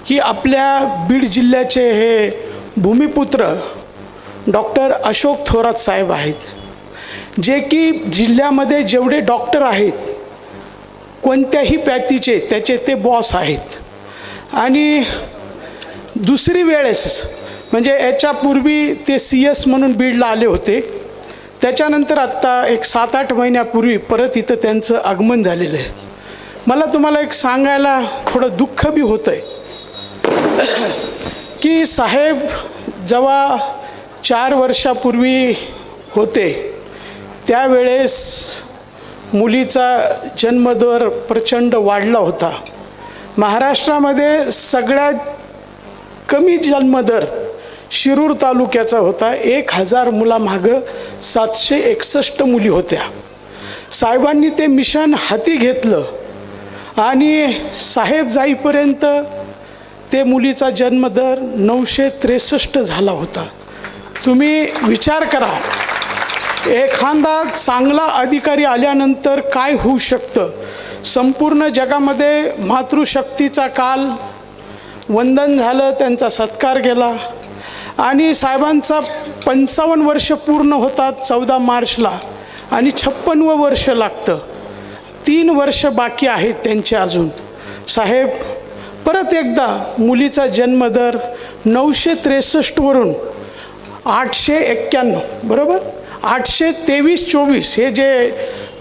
की आपल्या बीड जिल्ह्याचे हे भूमिपुत्र डॉक्टर अशोक थोरात साहेब आहेत, जे की जिल्ह्यामध्ये जेवढे डॉक्टर आहेत कोणत्याही पॅथीचे त्याचे ते बॉस आहेत. आणि दुसरी वेळेस म्हणजे याच्यापूर्वी ते CS म्हणून बीडला आले होते, त्याच्यानंतर आत्ता एक 7-8 महिन्यापूर्वी परत इथं त्यांचं आगमन झालेलं आहे. मला तुम्हाला एक सांगायला थोडं दुःख बी होतं आहे की साहेब जेव्हा 4 वर्षापूर्वी होते त्यावेळेस मुलीचा जन्मदर प्रचंड वाढला होता. महाराष्ट्रामध्ये सगळ्यात कमी जन्मदर शिरूर तालुक्याचा होता. 1000 मुलामागं 761 मुली होत्या. साहेबांनी ते मिशन हाती घेतलं आणि साहेब जाईपर्यंत ते मुलीचा जन्मदर 963 झाला होता. तुम्ही विचार करा, एखादा चांगला अधिकारी आल्यानंतर काय होऊ शकतं. संपूर्ण जगामध्ये मातृशक्तीचा काल वंदन झालं, त्यांचा सत्कार केला आणि साहेबांचा 55 वर्ष पूर्ण होतात 14 मार्चला आणि 56वं वर्ष लागतं. 3 वर्ष बाकी आहेत त्यांचे अजून. साहेब परत एकदा मुलीचा जन्मदर 963 वरून 891 बरोबर 823-24 हे जे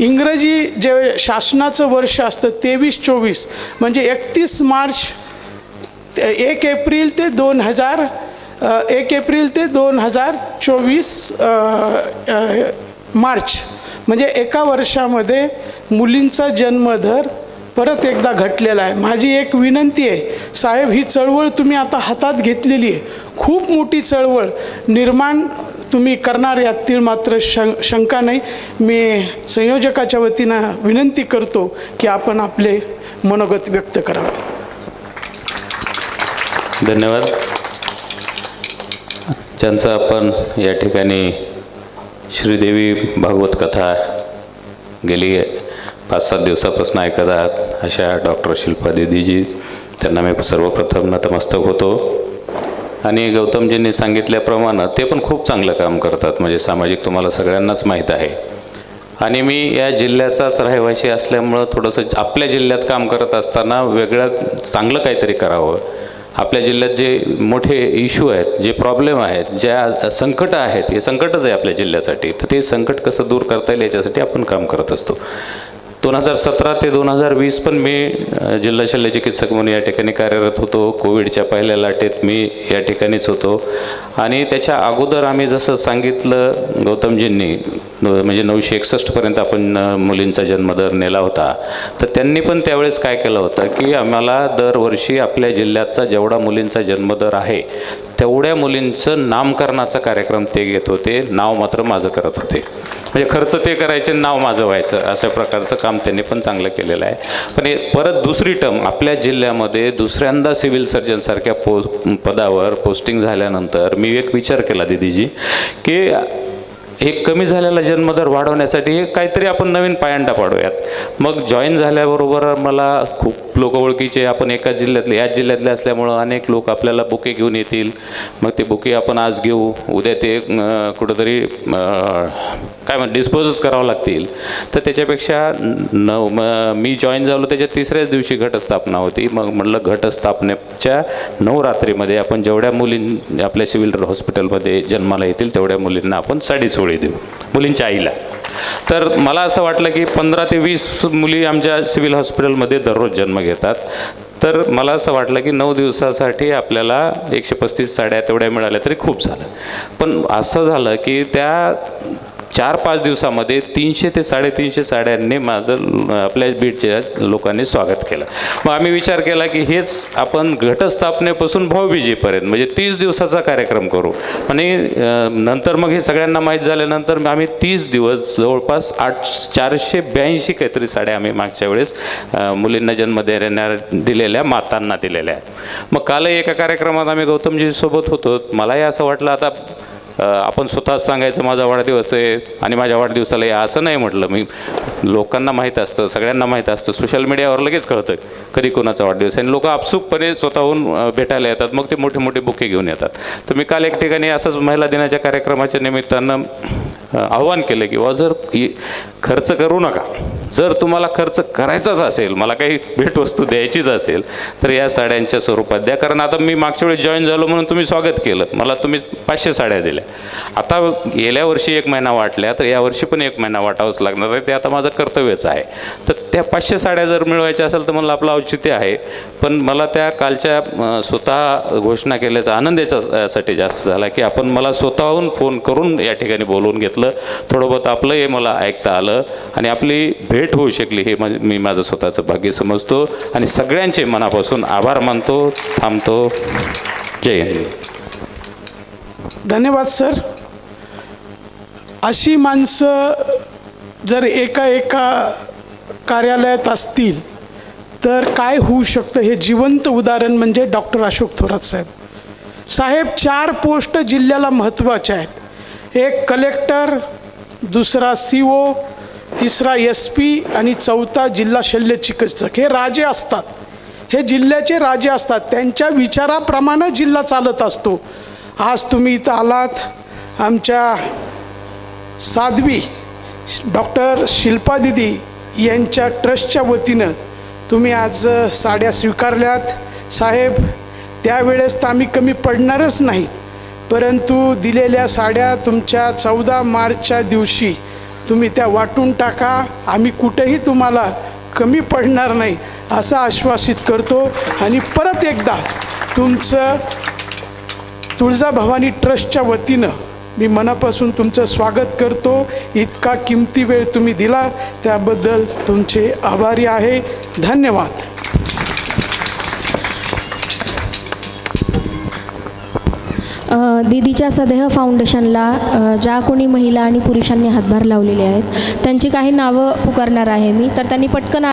इंग्रजी जे शासनाचं वर्ष असतं 23-24 म्हणजे 31 मार्च 1 एप्रिल ते 2024 मार्च म्हणजे एका वर्षामध्ये मुलींचा जन्मदर परत एकदा घटलेला आहे. माझी एक विनंती आहे साहेब, ही चळवळ तुम्ही आता हातात घेतलेली आहे, खूप मोठी चळवळ निर्माण तुम्ही करणार यातील मात्र शंका नाही. मी संयोजकाच्या वतीनं विनंती करतो की आपण आपले मनोगत व्यक्त करावे. धन्यवाद. ज्यांचं आपण या ठिकाणी श्रीदेवी भागवत कथा गेली 5-7 दिवसापासून ऐकत आहात अशा डॉक्टर शिल्पा दीदीजी, त्यांना मी सर्वप्रथम नतमस्तक होतो. आणि गौतमजींनी सांगितल्याप्रमाणे ते पण खूप चांगलं काम करतात, म्हणजे सामाजिक तुम्हाला सगळ्यांनाच माहीत आहे. आणि मी या जिल्ह्याचाच रहिवासी असल्यामुळं थोडंसं आपल्या जिल्ह्यात काम करत असताना वेगळं चांगलं काहीतरी करावं. आपल्या जिल्ह्यात जे मोठे इश्यू आहेत, जे प्रॉब्लेम आहेत, ज्या संकट आहेत, हे संकटच आहे आपल्या जिल्ह्यासाठी, तर ते संकट कसं दूर करता येईल याच्यासाठी आपण काम करत असतो. 2017 ते 2020 पण मी जिल्हा शल्य चिकित्सक म्हणून या ठिकाणी कार्यरत होतो. कोविडच्या पहिल्या लाटेत मी या ठिकाणीच होतो. आणि त्याच्या अगोदर आम्ही जसं सांगितलं गौतमजींनी, म्हणजे 961पर्यंत आपण मुलींचा जन्मदर नेला होता, तर त्यांनी पण त्यावेळेस काय केलं होतं की आम्हाला दरवर्षी आपल्या जिल्ह्याचा जेवढा मुलींचा जन्मदर आहे तेवढ्या मुलींचं नामकरणाचा कार्यक्रम ते घेत होते. नाव मात्र माझं करत होते, म्हणजे खर्च ते करायचे, नाव माझं व्हायचं, अशा प्रकारचं काम त्यांनी पण चांगलं केलेलं आहे. पण हे परत दुसरी टर्म आपल्या जिल्ह्यामध्ये दुसऱ्यांदा सिव्हिल सर्जनसारख्या पदावर पोस्टिंग झाल्यानंतर मी एक विचार केला दीदीजी की एक कमी झालेला जन्मदर वाढवण्यासाठी हे काहीतरी आपण नवीन पायंडा पाडूयात. मग जॉईन झाल्याबरोबर मला खूप लोक ओळखीचे, आपण एकाच जिल्ह्यातले याच जिल्ह्यातले असल्यामुळं अनेक लोक आपल्याला बुके घेऊन येतील. मग ते बुके आपण आज घेऊ, उद्या ते कुठंतरी काय म्हणतात डिस्पोजच करावं लागतील. तर त्याच्यापेक्षा मी जॉईन झालो त्याच्या 3ऱ्याच दिवशी घटस्थापना होती. मग म्हटलं घटस्थापनेच्या 9 रात्रीमध्ये आपण जेवढ्या मुली आपल्या सिव्हिल हॉस्पिटलमध्ये जन्माला येतील तेवढ्या मुलींना आपण साडी चोळी देऊ मुलींच्या आईला. तर मला असं वाटलं की 15 ते 20 मुली आमच्या सिव्हिल हॉस्पिटलमध्ये दररोज जन्म घेतात. तर मला असं वाटलं की 9 दिवसासाठी आपल्याला 135 साड्या तेवढ्या मिळाल्या तरी खूप झालं. पण असं झालं की त्या 4-5 दिवसामध्ये 300 ते 350 साड्यांनी माझं आपल्या बीडच्या लोकांनी स्वागत केलं. मग आम्ही विचार केला की हेच आपण घटस्थापनेपासून भाऊबीजेपर्यंत म्हणजे 30 दिवसाचा कार्यक्रम करू. आणि नंतर मग हे सगळ्यांना माहीत झाल्यानंतर आम्ही 30 दिवस जवळपास 482 काहीतरी साड्या आम्ही मागच्या वेळेस मुलींना जन्म दिलेल्या मातांना दिलेल्या आहेत. मग कालही एका कार्यक्रमात आम्ही गौतमजीसोबत होतो. मलाही असं वाटलं आता आपण स्वतःच सांगायचं माझा वाढदिवस आहे आणि माझ्या वाढदिवसाला या असं नाही म्हटलं मी. लोकांना माहीत असतं, सगळ्यांना माहीत असतं, सोशल मीडियावर लगेच कळतं कधी कोणाचा वाढदिवस आहे आणि लोक आपसुकपणे स्वतःहून भेटायला येतात, मग ते मोठे मोठे बुके घेऊन येतात. तर मी काल एक ठिकाणी असंच महिला दिनाच्या कार्यक्रमाच्या निमित्तानं आव्हान केलं की जर खर्च करू नका, जर तुम्हाला खर्च करायचाच असेल, मला काही भेटवस्तू द्यायचीच असेल तर या साड्यांच्या स्वरूपात द्या. कारण आता मी मागच्या वेळेस जॉईन झालो म्हणून तुम्ही स्वागत केलं, मला तुम्ही 500 साड्या दिल्या. आता गेल्या वर्षी 1 महिना वाटल्या तर यावर्षी पण 1 महिना वाटावंच लागणार आहे, ते आता माझं कर्तव्यच आहे. तर त्या 500 साड्या जर मिळवायच्या असेल तर मला आपलं औचित्य आहे. पण मला त्या कालच्या स्वतः घोषणा केल्याचा आनंद याच्यासाठी जास्त झाला की आपण मला स्वतःहून फोन करून या ठिकाणी बोलवून घेतलं, थोडं बहुत आपलं हे मला ऐकता आलं आणि आपली भेट होऊ शकली, हे मी माझं स्वतःचं भाग्य समजतो आणि सगळ्यांचे मनापासून आभार मानतो. थांबतो. जय हिंद. धन्यवाद सर. अशी माणसं जर एका कार्यालयात असतील तर काय होऊ शकतं हे जिवंत उदाहरण म्हणजे डॉक्टर अशोक थोरात साहेब. साहेब 4 पोस्ट जिल्ह्याला महत्त्वाच्या आहेत. एक कलेक्टर, दुसरा CO, तिसरा SP आणि चौथा जिल्हा शल्य चिकित्सक. हे राजे असतात, हे जिल्ह्याचे राजे असतात, त्यांच्या विचाराप्रमाणे जिल्हा चालत असतो. आज तुम्ही इथं आलात, आमच्या साध्वी डॉक्टर शिल्पा दिदी यांच्या ट्रस्टच्या वतीनं तुम्ही आज साड्या स्वीकारल्यात. साहेब त्यावेळेस तर आम्ही कमी पडणारच नाहीत, परंतु दिलेल्या साड्या तुमच्या 14 मार्चच्या दिवशी तुम्ही त्या वाटून टाका. आम्ही कुठेही तुम्हाला कमी पडणार नाही असं आश्वासित करतो आणि परत एकदा तुमचं तुळजाभवानी ट्रस्टच्या वतीनं मी मनापासून तुमचं स्वागत करतो. इतका किमती वेळ तुम्ही दिला त्याबद्दल तुमचे आभारी आहे. धन्यवाद. दीदीच्या सदेह फाउंडेशनला ज्या कोणी महिला आणि पुरुषांनी हातभार लावलेले आहेत त्यांची काही नावं पुकारणार आहे मी, तर त्यांनी पटकन